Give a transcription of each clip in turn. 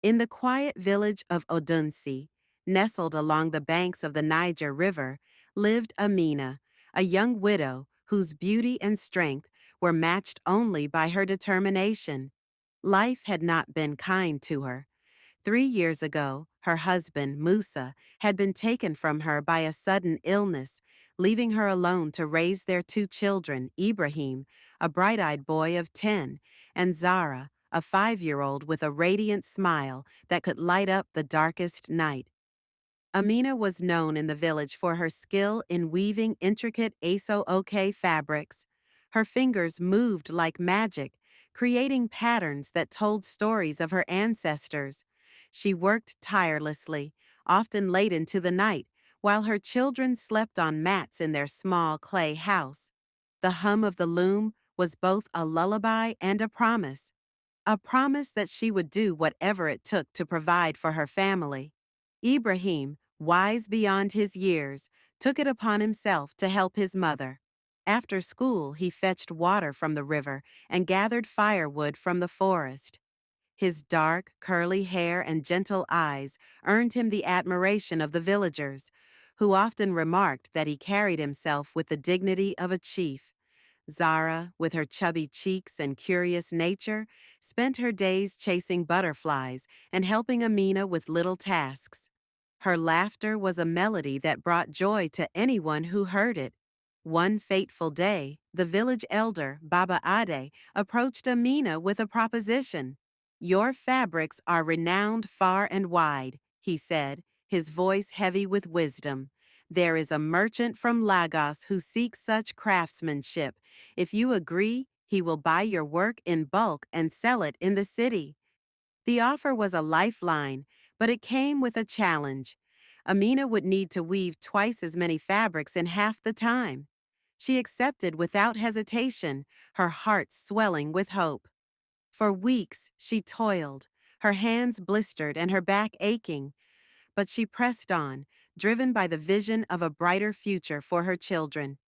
In the quiet village of Odunsi, nestled along the banks of the Niger River, lived Amina, a young widow whose beauty and strength were matched only by her determination. Life had not been kind to her. 3 years ago, her husband, Musa, had been taken from her by a sudden illness, leaving her alone to raise their two children, Ibrahim, a bright-eyed boy of 10, and Zara, a 5-year-old with a radiant smile that could light up the darkest night. Amina was known in the village for her skill in weaving intricate aso-oke fabrics. Her fingers moved like magic, creating patterns that told stories of her ancestors. She worked tirelessly, often late into the night, while her children slept on mats in their small clay house. The hum of the loom was both a lullaby and a promise that she would do whatever it took to provide for her family. Ibrahim, wise beyond his years, took it upon himself to help his mother. After school, he fetched water from the river and gathered firewood from the forest. His dark, curly hair and gentle eyes earned him the admiration of the villagers, who often remarked that he carried himself with the dignity of a chief. Zara, with her chubby cheeks and curious nature, spent her days chasing butterflies and helping Amina with little tasks. Her laughter was a melody that brought joy to anyone who heard it. One fateful day, the village elder, Baba Ade, approached Amina with a proposition. "Your fabrics are renowned far and wide," he said, his voice heavy with wisdom. "There is a merchant from Lagos who seeks such craftsmanship. If you agree, he will buy your work in bulk and sell it in the city." The offer was a lifeline, but it came with a challenge. Amina would need to weave twice as many fabrics in half the time. She accepted without hesitation, her heart swelling with hope. For weeks, she toiled, her hands blistered and her back aching, but she pressed on, driven by the vision of a brighter future for her children.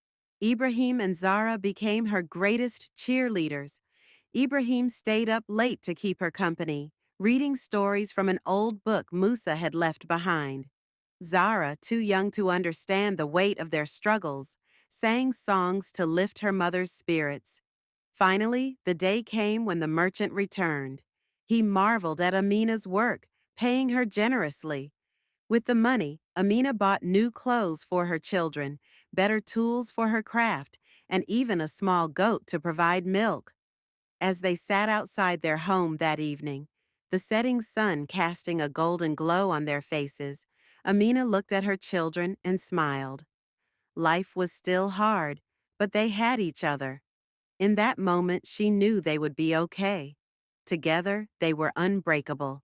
Ibrahim and Zara became her greatest cheerleaders. Ibrahim stayed up late to keep her company, reading stories from an old book Musa had left behind. Zara, too young to understand the weight of their struggles, sang songs to lift her mother's spirits. Finally, the day came when the merchant returned. He marveled at Amina's work, paying her generously. With the money, Amina bought new clothes for her children, better tools for her craft, and even a small goat to provide milk. As they sat outside their home that evening, the setting sun casting a golden glow on their faces, Amina looked at her children and smiled. Life was still hard, but they had each other. In that moment, she knew they would be okay. Together, they were unbreakable.